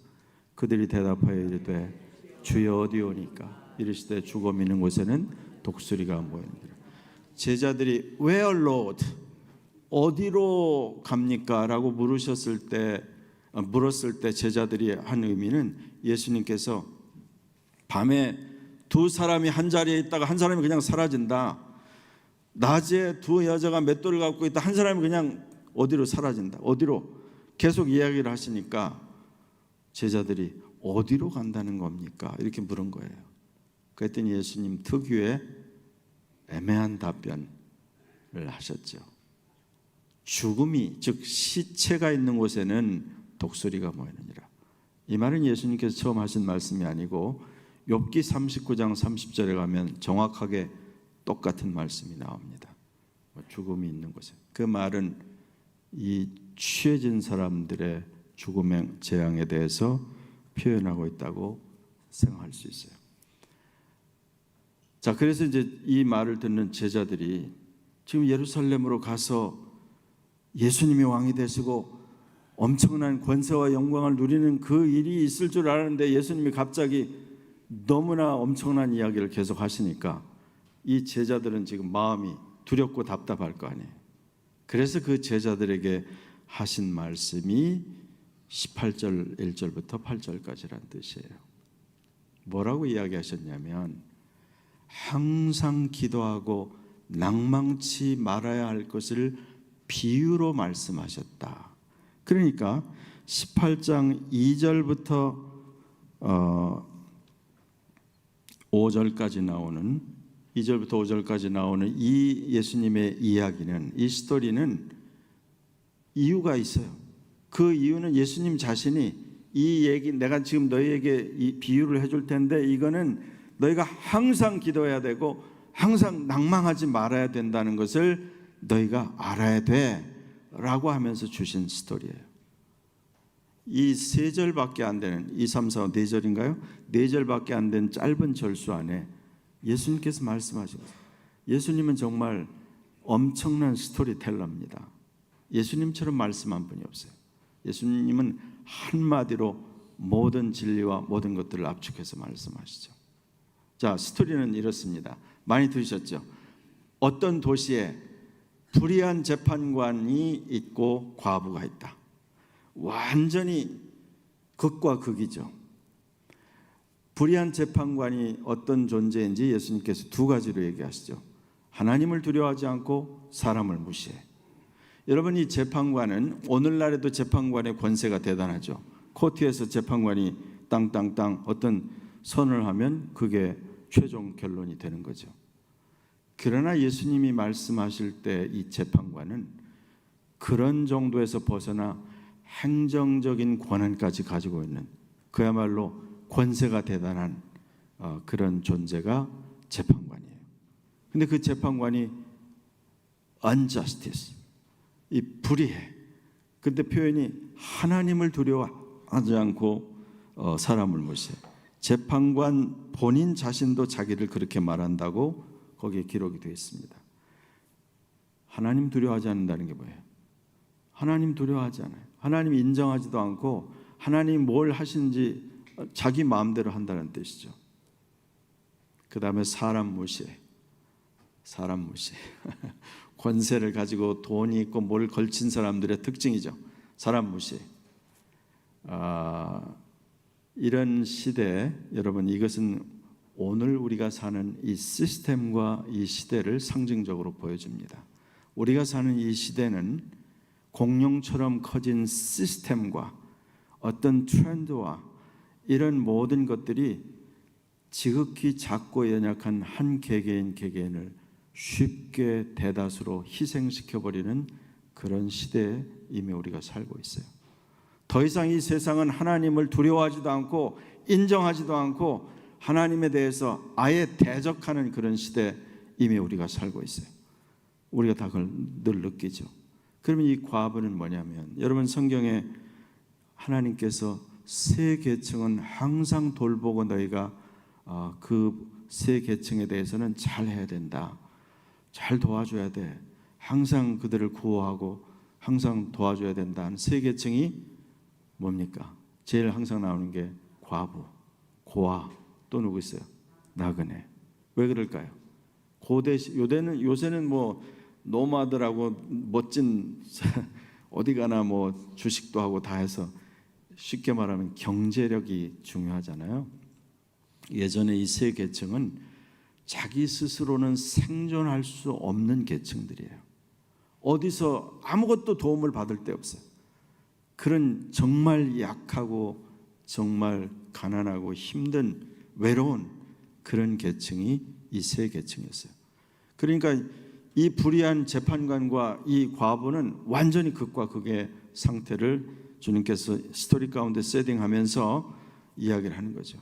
그들이 대답하여 이르되 주여 어디 오니까 이르시되 죽어 있는 곳에는 독수리가 모였느니라. 제자들이 Where Lord? 어디로 갑니까? 라고 물었을 때 제자들이 한 의미는 예수님께서 밤에 두 사람이 한 자리에 있다가 한 사람이 그냥 사라진다. 낮에 두 여자가 맷돌을 갖고 있다. 한 사람이 그냥 어디로 사라진다. 어디로 계속 이야기를 하시니까 제자들이 어디로 간다는 겁니까? 이렇게 물은 거예요. 그랬더니 예수님 특유의 애매한 답변을 하셨죠. 죽음이 즉 시체가 있는 곳에는 독수리가 모이느니라. 이 말은 예수님께서 처음 하신 말씀이 아니고 욥기 39장 30절에 가면 정확하게 똑같은 말씀이 나옵니다. 죽음이 있는 곳에. 그 말은 이 취해진 사람들의 죽음의 재앙에 대해서 표현하고 있다고 생각할 수 있어요. 자, 그래서 이제 이 말을 듣는 제자들이 지금 예루살렘으로 가서 예수님이 왕이 되시고 엄청난 권세와 영광을 누리는 그 일이 있을 줄 알았는데 예수님이 갑자기 너무나 엄청난 이야기를 계속 하시니까 이 제자들은 지금 마음이 두렵고 답답할 거 아니에요. 그래서 그 제자들에게 하신 말씀이 18절 1절부터 8절까지란 뜻이에요. 뭐라고 이야기하셨냐면 항상 기도하고 낭망치 말아야 할 것을 비유로 말씀하셨다. 그러니까 18장 2절부터 5절까지 나오는 2절부터 5절까지 나오는 이 예수님의 이야기는 이 스토리는 이유가 있어요. 그 이유는 예수님 자신이 이 얘기 내가 지금 너희에게 이 비유를 해줄 텐데 이거는 너희가 항상 기도해야 되고 항상 낭망하지 말아야 된다는 것을 너희가 알아야 돼 라고 하면서 주신 스토리예요. 이 3절밖에 안 되는 2, 3, 4, 4절인가요? 4절밖에 안 되는 짧은 절수 안에 예수님께서 말씀하신 거예요. 예수님은 정말 엄청난 스토리텔러입니다. 예수님처럼 말씀한 분이 없어요. 예수님은 한마디로 모든 진리와 모든 것들을 압축해서 말씀하시죠. 자, 스토리는 이렇습니다. 많이 들으셨죠? 어떤 도시에 불의한 재판관이 있고 과부가 있다. 완전히 극과 극이죠. 불의한 재판관이 어떤 존재인지 예수님께서 두 가지로 얘기하시죠. 하나님을 두려워하지 않고 사람을 무시해. 여러분, 이 재판관은 오늘날에도 재판관의 권세가 대단하죠. 코트에서 재판관이 땅땅땅 어떤 선을 하면 그게 최종 결론이 되는 거죠. 그러나 예수님이 말씀하실 때 이 재판관은 그런 정도에서 벗어나 행정적인 권한까지 가지고 있는 그야말로 권세가 대단한 그런 존재가 재판관이에요. 근데 그 재판관이 unjustice, 이 불의해. 근데 표현이 하나님을 두려워하지 않고 사람을 무시해. 재판관 본인 자신도 자기를 그렇게 말한다고 거기에 기록이 되어 있습니다. 하나님 두려워하지 않는다는 게 뭐예요? 하나님 두려워하지 않아요. 하나님 인정하지도 않고 하나님 뭘 하시는지 자기 마음대로 한다는 뜻이죠. 그 다음에 사람 무시해. 사람 무시해. 권세를 가지고 돈이 있고 뭘 걸친 사람들의 특징이죠. 사람 무시해. 이런 시대, 여러분, 이것은 오늘 우리가 사는 이 시스템과 이 시대를 상징적으로 보여줍니다. 우리가 사는 이 시대는 공룡처럼 커진 시스템과 어떤 트렌드와 이런 모든 것들이 지극히 작고 연약한 한 개개인을 쉽게 대다수로 희생시켜버리는 그런 시대에 이미 우리가 살고 있어요. 더 이상 이 세상은 하나님을 두려워하지도 않고 인정하지도 않고 하나님에 대해서 아예 대적하는 그런 시대에 이미 우리가 살고 있어요. 우리가 다 그걸 늘 느끼죠. 그러면 이 과부는 뭐냐면, 여러분, 성경에 하나님께서 세 계층은 항상 돌보고 너희가 그 세 계층에 대해서는 잘 해야 된다. 잘 도와줘야 돼. 항상 그들을 구호하고 항상 도와줘야 된다는 세 계층이 뭡니까? 제일 항상 나오는 게 과부, 고아, 또 누구 있어요? 나그네. 왜 그럴까요? 요새는 뭐 노마드라고 멋진 어디 가나 뭐 주식도 하고 다 해서 쉽게 말하면 경제력이 중요하잖아요. 예전에 이 세 계층은 자기 스스로는 생존할 수 없는 계층들이에요. 어디서 아무것도 도움을 받을 데 없어요. 그런 정말 약하고 정말 가난하고 힘든 외로운 그런 계층이 이 세 계층이었어요. 그러니까 이 불의한 재판관과 이 과부는 완전히 극과 극의 상태를 주님께서 스토리 가운데 세팅하면서 이야기를 하는 거죠.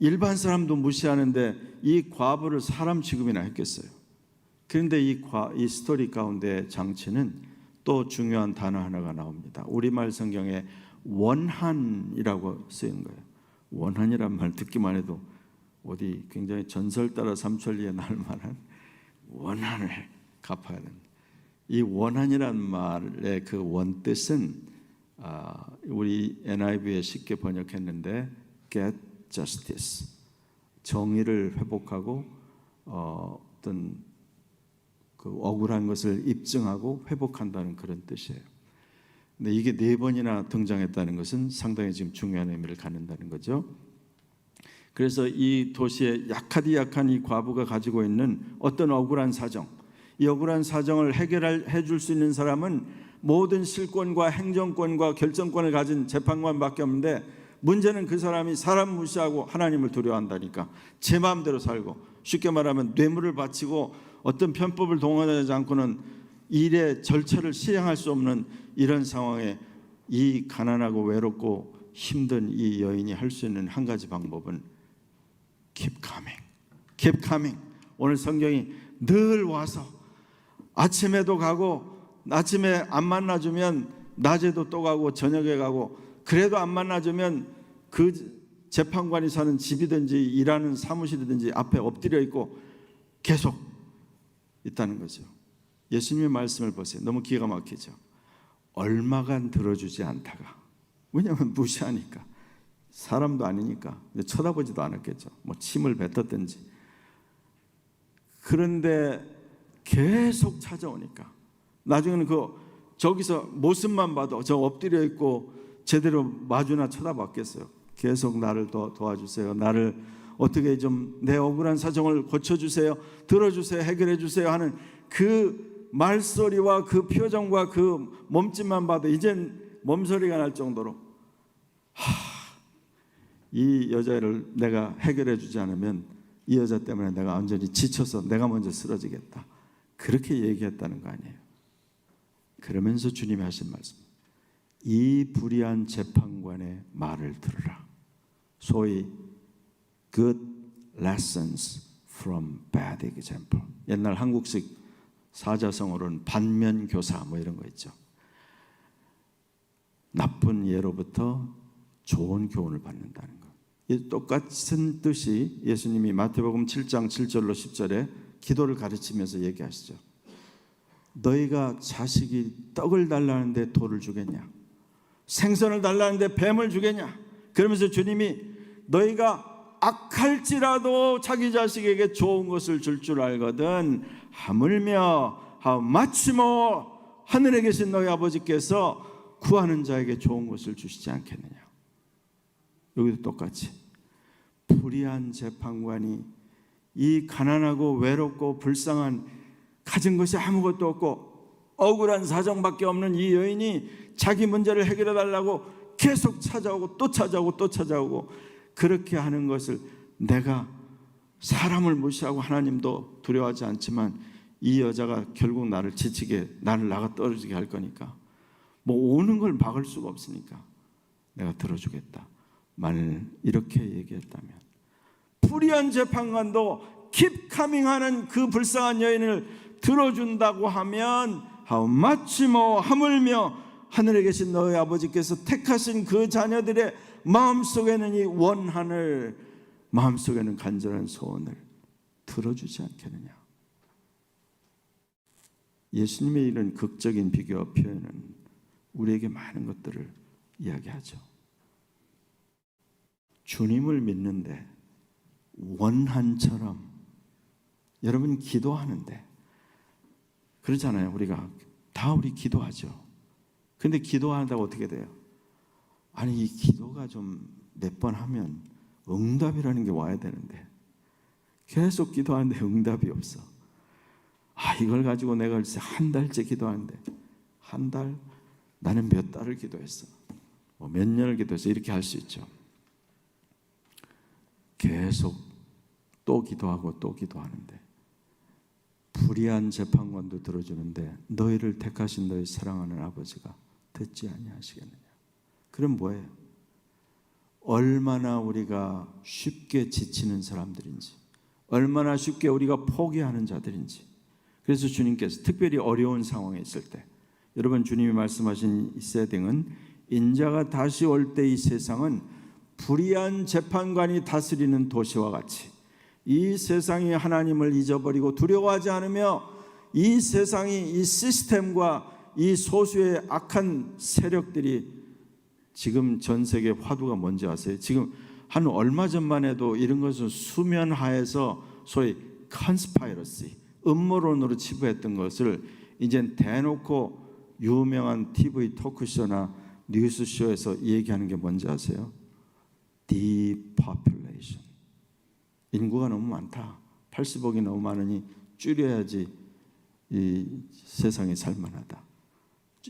일반 사람도 무시하는데 이 과부를 사람 취급이나 했겠어요. 그런데 이 스토리 가운데 장치는 또 중요한 단어 하나가 나옵니다. 우리말 성경에 원한이라고 쓰인 거예요. 원한이란 말 듣기만 해도 어디 굉장히 전설 따라 삼천리에 날 만한 원한을 갚아야 된다. 이 원한이란 말의 그 원뜻은 우리 NIV에 쉽게 번역했는데 get justice, 정의를 회복하고 어떤 그 억울한 것을 입증하고 회복한다는 그런 뜻이에요. 근데 이게 4번이나 등장했다는 것은 상당히 지금 중요한 의미를 갖는다는 거죠. 그래서 이 도시에 약한 이 과부가 가지고 있는 어떤 억울한 사정, 이 억울한 사정을 해결해 줄 수 있는 사람은 모든 실권과 행정권과 결정권을 가진 재판관밖에 없는데, 문제는 그 사람이 사람 무시하고 하나님을 두려워한다니까. 제 마음대로 살고, 쉽게 말하면 뇌물을 바치고 어떤 편법을 동원하지 않고는 일의 절차를 시행할 수 없는 이런 상황에 이 가난하고 외롭고 힘든 이 여인이 할 수 있는 한 가지 방법은 keep coming, keep coming. 오늘 성경이 늘 와서 아침에도 가고, 아침에 안 만나주면 낮에도 또 가고 저녁에 가고, 그래도 안 만나주면 그 재판관이 사는 집이든지 일하는 사무실이든지 앞에 엎드려 있고 계속 있다는 거죠. 예수님의 말씀을 보세요. 너무 기가 막히죠. 얼마간 들어주지 않다가, 왜냐하면 무시하니까, 사람도 아니니까 쳐다보지도 않았겠죠. 뭐 침을 뱉었든지. 그런데 계속 찾아오니까 나중에는 저기서 모습만 봐도 저 엎드려 있고 제대로 마주나 쳐다봤겠어요. 계속 나를 도와주세요. 나를 어떻게 좀 내 억울한 사정을 고쳐주세요. 들어주세요. 해결해주세요 하는 그 말소리와 그 표정과 그 몸짓만 봐도 이젠 몸소리가 날 정도로 이 여자를 내가 해결해주지 않으면 이 여자 때문에 내가 완전히 지쳐서 내가 먼저 쓰러지겠다. 그렇게 얘기했다는 거 아니에요. 그러면서 주님이 하신 말씀, 이 불의한 재판관의 말을 들으라. 소위 good lessons from bad example. 옛날 한국식 사자성어로는 반면교사 뭐 이런 거 있죠. 나쁜 예로부터 좋은 교훈을 받는다는 것. 똑같은 뜻이 예수님이 마태복음 7장 7절로 10절에 기도를 가르치면서 얘기하시죠. 너희가 자식이 떡을 달라는데 돌을 주겠냐? 생선을 달라는데 뱀을 주겠냐? 그러면서 주님이 너희가 악할지라도 자기 자식에게 좋은 것을 줄 줄 알거든 하물며 마치 뭐 하늘에 계신 너희 아버지께서 구하는 자에게 좋은 것을 주시지 않겠느냐. 여기도 똑같이 불의한 재판관이 이 가난하고 외롭고 불쌍한 가진 것이 아무것도 없고 억울한 사정밖에 없는 이 여인이 자기 문제를 해결해 달라고 계속 찾아오고 또 찾아오고 또 찾아오고 그렇게 하는 것을 내가 사람을 무시하고 하나님도 두려워하지 않지만 이 여자가 결국 나를 지치게 나를 나가 떨어지게 할 거니까 뭐 오는 걸 막을 수가 없으니까 내가 들어주겠다. 만일 이렇게 얘기했다면 불의한 재판관도 keep coming 하는 그 불쌍한 여인을 들어준다고 하면 마치 뭐 하물며 하늘에 계신 너희 아버지께서 택하신 그 자녀들의 마음속에는 이 원한을 마음속에는 간절한 소원을 들어주지 않겠느냐. 예수님의 이런 극적인 비교와 표현은 우리에게 많은 것들을 이야기하죠. 주님을 믿는데 원한처럼 여러분 기도하는데 그렇잖아요. 우리 기도하죠. 근데 기도한다고 어떻게 돼요? 아니 이 기도가 좀 몇 번 하면 응답이라는 게 와야 되는데 계속 기도하는데 응답이 없어. 이걸 가지고 내가 한 달째 기도하는데 한 달? 나는 몇 달을 기도했어. 몇 년을 기도했어. 이렇게 할 수 있죠. 계속 또 기도하고 또 기도하는데 불의한 재판관도 들어주는데 너희를 택하신 너희 사랑하는 아버지가 듣지 아니하시겠느냐. 그럼 뭐예요? 얼마나 우리가 쉽게 지치는 사람들인지, 얼마나 쉽게 우리가 포기하는 자들인지. 그래서 주님께서 특별히 어려운 상황에 있을 때 여러분 주님이 말씀하신 이 세팅은 인자가 다시 올 때 이 세상은 불의한 재판관이 다스리는 도시와 같이 이 세상이 하나님을 잊어버리고 두려워하지 않으며 이 세상이 이 시스템과 이 소수의 악한 세력들이 지금 전 세계 화두가 뭔지 아세요? 지금 한 얼마 전만 해도 이런 것은 수면 하에서 소위 컨스파이러시, 음모론으로 치부했던 것을 이젠 대놓고 유명한 TV 토크쇼나 뉴스쇼에서 얘기하는 게 뭔지 아세요? Depopulation. 인구가 너무 많다. 80억이 너무 많으니 줄여야지 이 세상이 살만하다.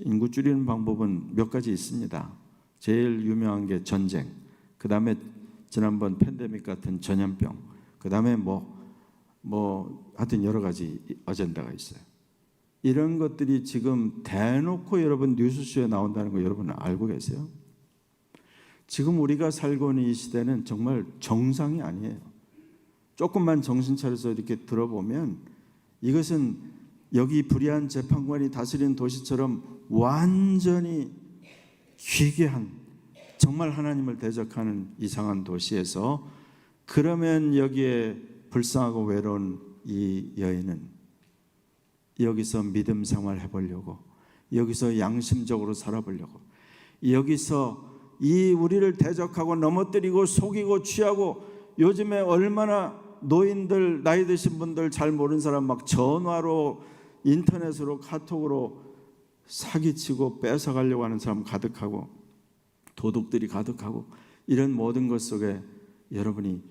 인구 줄이는 방법은 몇 가지 있습니다. 제일 유명한 게 전쟁, 그 다음에 지난번 팬데믹 같은 전염병, 그 다음에 하여튼 여러 가지 어젠다가 있어요. 이런 것들이 지금 대놓고 여러분 뉴스쇼에 나온다는 거 여러분 알고 계세요? 지금 우리가 살고 있는 이 시대는 정말 정상이 아니에요. 조금만 정신 차려서 이렇게 들어보면 이것은 여기 불의한 재판관이 다스리는 도시처럼 완전히 기괴한 정말 하나님을 대적하는 이상한 도시에서 그러면 여기에 불쌍하고 외로운 이 여인은 여기서 믿음 생활 해보려고 여기서 양심적으로 살아보려고 여기서 이 우리를 대적하고 넘어뜨리고 속이고 취하고 요즘에 얼마나 노인들 나이 드신 분들 잘 모르는 사람 막 전화로 인터넷으로 카톡으로 사기치고 뺏어가려고 하는 사람 가득하고 도둑들이 가득하고 이런 모든 것 속에 여러분이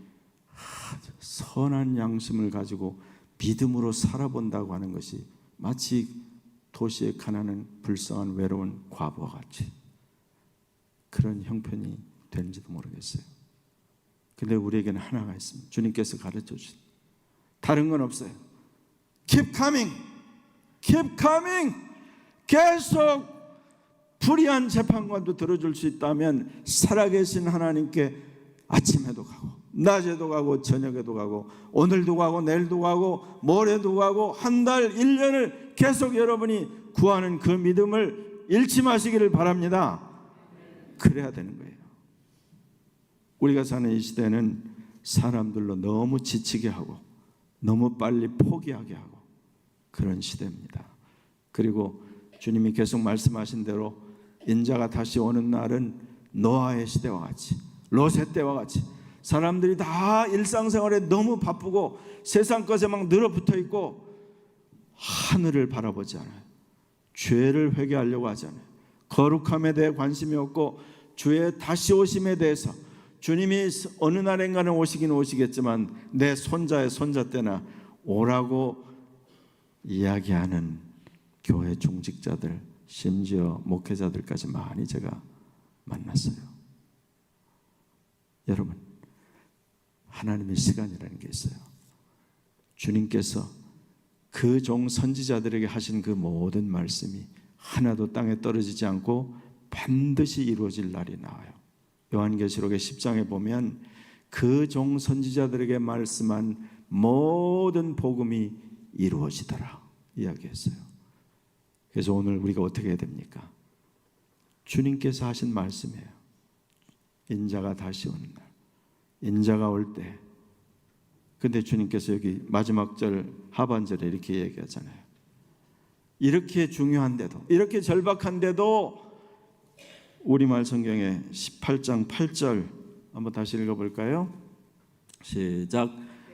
선한 양심을 가지고 믿음으로 살아본다고 하는 것이 마치 도시에 가난한 불쌍한 외로운 과부와 같이 그런 형편이 되는지도 모르겠어요. 근데 우리에게는 하나가 있습니다. 주님께서 가르쳐 주신 다른 건 없어요. Keep coming, keep coming. 계속 불의한 재판관도 들어줄 수 있다면 살아계신 하나님께 아침에도 가고 낮에도 가고 저녁에도 가고 오늘도 가고 내일도 가고 모레도 가고 한 달, 1년을 계속 여러분이 구하는 그 믿음을 잃지 마시기를 바랍니다. 그래야 되는 거예요. 우리가 사는 이 시대는 사람들로 너무 지치게 하고 너무 빨리 포기하게 하고 그런 시대입니다. 그리고 주님이 계속 말씀하신 대로 인자가 다시 오는 날은 노아의 시대와 같이, 롯의 때와 같이 사람들이 다 일상생활에 너무 바쁘고 세상 것에 막 늘어붙어 있고 하늘을 바라보지 않아요. 죄를 회개하려고 하지 않아요. 거룩함에 대해 관심이 없고 주의 다시 오심에 대해서 주님이 어느 날인가는 오시긴 오시겠지만 내 손자의 손자 때나 오라고 이야기하는 교회 중직자들, 심지어 목회자들까지 많이 제가 만났어요. 여러분, 하나님의 시간이라는 게 있어요. 주님께서 그 종 선지자들에게 하신 그 모든 말씀이 하나도 땅에 떨어지지 않고 반드시 이루어질 날이 나와요. 요한계시록의 10장에 보면 그 종 선지자들에게 말씀한 모든 복음이 이루어지더라 이야기했어요. 그래서 오늘 우리가 어떻게 해야 됩니까? 주님께서 하신 말씀이에요. 인자가 다시 오는 날, 인자가 올 때. 근데 주님께서 여기 마지막 절 하반절에 이렇게 얘기하잖아요. 이렇게 중요한데도, 이렇게 절박한데도 우리말 성경의 18장 8절 한번 다시 읽어볼까요? 시작.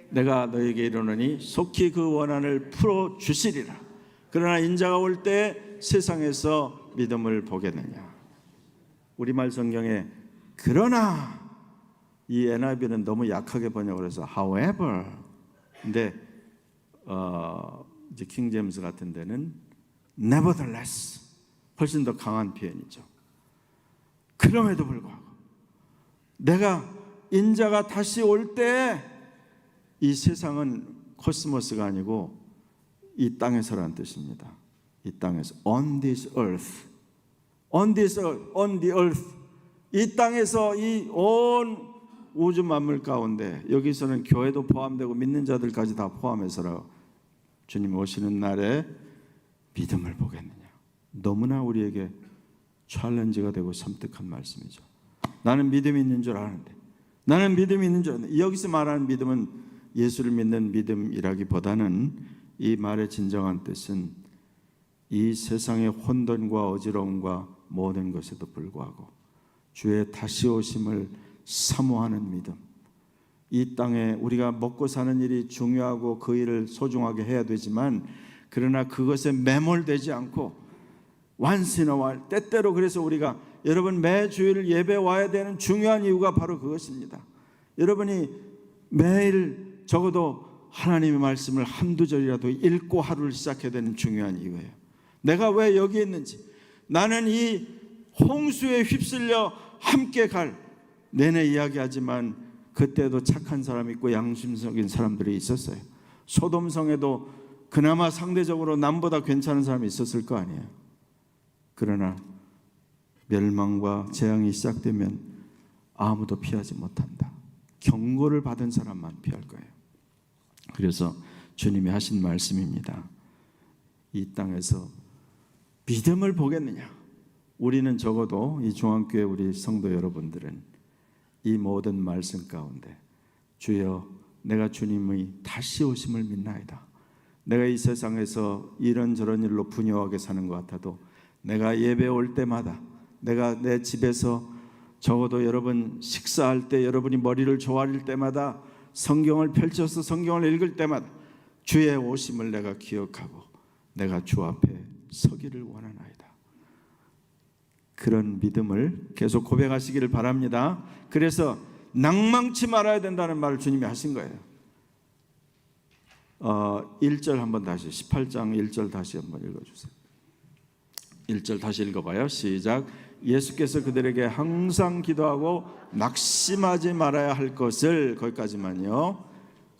내가 너에게 이르노니 속히 그 원한을 풀어주시리라. 그러나 인자가 올 때 세상에서 믿음을 보겠느냐. 우리말 성경에 그러나, 이 NIV는 너무 약하게 번역을 해서 however, 근데 이제 킹 제임스 같은 데는 nevertheless, 훨씬 더 강한 표현이죠. 그럼에도 불구하고 내가 인자가 다시 올 때 이 세상은 코스모스가 아니고 이 땅에서라는 뜻입니다. 이 땅에서, on this earth, on this earth, on the earth, 이 땅에서 이 온 우주 만물 가운데, 여기서는 교회도 포함되고 믿는 자들까지 다 포함해서라 주님 오시는 날에 믿음을 보겠느냐. 너무나 우리에게 챌린지가 되고 섬뜩한 말씀이죠. 나는 믿음이 있는 줄 아는데, 나는 믿음이 있는 줄 아는데, 여기서 말하는 믿음은 예수를 믿는 믿음이라기보다는 이 말의 진정한 뜻은 이 세상의 혼돈과 어지러움과 모든 것에도 불구하고 주의 다시 오심을 사모하는 믿음. 이 땅에 우리가 먹고 사는 일이 중요하고 그 일을 소중하게 해야 되지만, 그러나 그것에 매몰되지 않고 once in a while, 때때로, 그래서 우리가 여러분 매 주일 예배 와야 되는 중요한 이유가 바로 그것입니다. 여러분이 매일 적어도 하나님의 말씀을 한두 절이라도 읽고 하루를 시작해야 되는 중요한 이유예요. 내가 왜 여기 있는지, 나는 이 홍수에 휩쓸려 함께 갈, 내내 이야기하지만 그때도 착한 사람 있고 양심적인 사람들이 있었어요. 소돔성에도 그나마 상대적으로 남보다 괜찮은 사람이 있었을 거 아니에요. 그러나 멸망과 재앙이 시작되면 아무도 피하지 못한다. 경고를 받은 사람만 피할 거예요. 그래서 주님이 하신 말씀입니다. 이 땅에서 믿음을 보겠느냐. 우리는 적어도 이 중앙교회 우리 성도 여러분들은 이 모든 말씀 가운데 주여, 내가 주님의 다시 오심을 믿나이다. 내가 이 세상에서 이런저런 일로 분요하게 사는 것 같아도 내가 예배 올 때마다, 내가 내 집에서 적어도 여러분 식사할 때, 여러분이 머리를 조아릴 때마다, 성경을 펼쳐서 성경을 읽을 때마다 주의 오심을 내가 기억하고 내가 주 앞에 서기를 원하나이다. 그런 믿음을 계속 고백하시기를 바랍니다. 그래서 낭망치 말아야 된다는 말을 주님이 하신 거예요. 1절 한번 다시, 18장 1절 다시 한번 읽어주세요. 1절 다시 읽어봐요. 시작. 예수께서 그들에게 항상 기도하고 낙심하지 말아야 할 것을, 거기까지만요.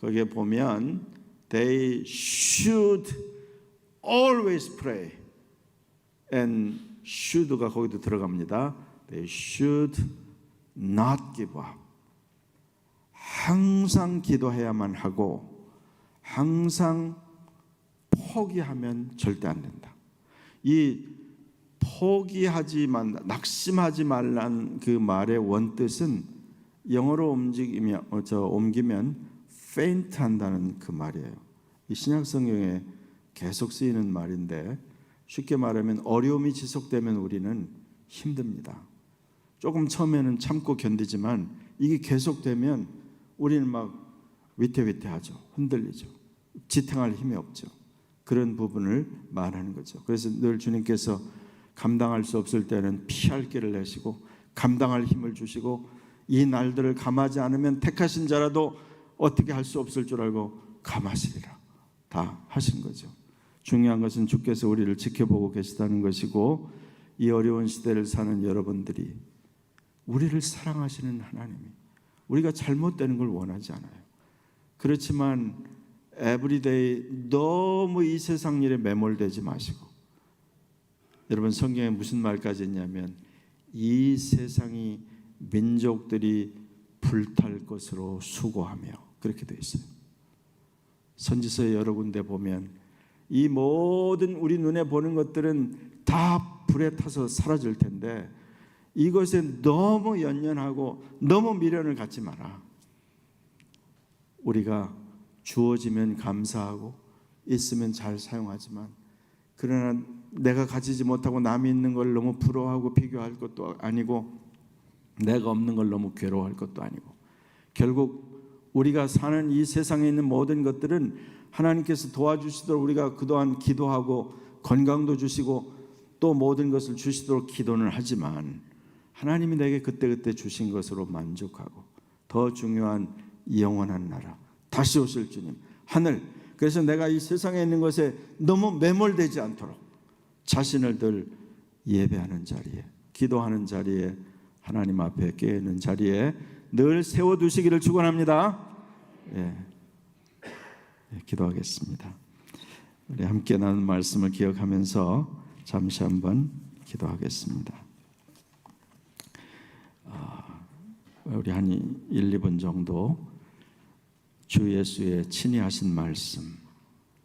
거기에 보면 They should always pray, and should가 거기도 들어갑니다. They should not give up. 항상 기도해야만 하고 항상 포기하면 절대 안 된다. 이 포기하지만 낙심하지 말란 그 말의 원뜻은 영어로 옮기면 faint 한다는 그 말이에요. 이 신약 성경에 계속 쓰이는 말인데 쉽게 말하면 어려움이 지속되면 우리는 힘듭니다. 조금 처음에는 참고 견디지만 이게 계속되면 우리는 막 위태위태하죠. 흔들리죠. 지탱할 힘이 없죠. 그런 부분을 말하는 거죠. 그래서 늘 주님께서 감당할 수 없을 때는 피할 길을 내시고 감당할 힘을 주시고 이 날들을 감하지 않으면 택하신 자라도 어떻게 할 수 없을 줄 알고 감하시리라 다 하신 거죠. 중요한 것은 주께서 우리를 지켜보고 계시다는 것이고 이 어려운 시대를 사는 여러분들이 우리를 사랑하시는 하나님이 우리가 잘못되는 걸 원하지 않아요. 그렇지만 에브리데이 너무 이 세상 일에 매몰되지 마시고 여러분 성경에 무슨 말까지 있냐면 이 세상이 민족들이 불탈 것으로 수고하며 그렇게 되어 있어요. 선지서 여러 군데 보면 이 모든 우리 눈에 보는 것들은 다 불에 타서 사라질 텐데 이것에 너무 연연하고 너무 미련을 갖지 마라. 우리가 주어지면 감사하고 있으면 잘 사용하지만 그러나 내가 가지지 못하고 남이 있는 걸 너무 부러워하고 비교할 것도 아니고 내가 없는 걸 너무 괴로워할 것도 아니고 결국 우리가 사는 이 세상에 있는 모든 것들은 하나님께서 도와주시도록 우리가 그동안 기도하고 건강도 주시고 또 모든 것을 주시도록 기도는 하지만 하나님이 내게 그때그때 주신 것으로 만족하고 더 중요한 영원한 나라 다시 오실 주님 하늘 그래서 내가 이 세상에 있는 것에 너무 매몰되지 않도록 자신을 늘 예배하는 자리에 기도하는 자리에 하나님 앞에 깨어있는 자리에 늘 세워두시기를 축원합니다. 기도하겠습니다. 우리 함께 나눈 말씀을 기억하면서 잠시 한번 기도하겠습니다. 우리 한 1, 2분 정도 주 예수의 친히 하신 말씀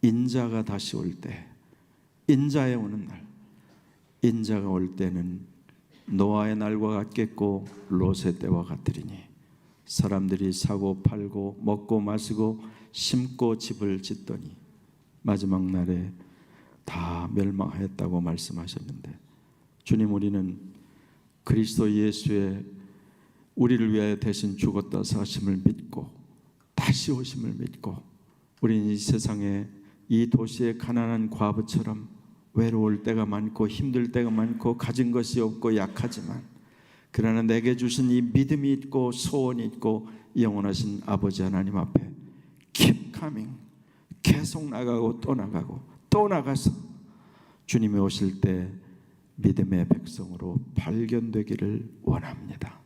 인자가 다시 올 때 인자에 오는 날 인자가 올 때는 노아의 날과 같겠고 롯의 때와 같으리니 사람들이 사고 팔고 먹고 마시고 심고 집을 짓더니 마지막 날에 다 멸망하였다고 말씀하셨는데 주님 우리는 그리스도 예수의 우리를 위하여 대신 죽었다 사심을 믿고 다시 오심을 믿고 우리는 이 세상에 이 도시의 가난한 과부처럼 외로울 때가 많고 힘들 때가 많고 가진 것이 없고 약하지만 그러나 내게 주신 이 믿음이 있고 소원이 있고 영원하신 아버지 하나님 앞에 keep coming 계속 나가고 또 나가고 또 나가서 주님이 오실 때 믿음의 백성으로 발견되기를 원합니다.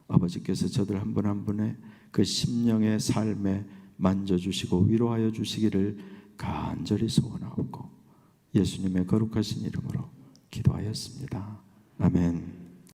아버지께서 저들 한 분 한 분의 그 심령의 삶에 만져주시고 위로하여 주시기를 간절히 소원하옵고 예수님의 거룩하신 이름으로 기도하였습니다. 아멘.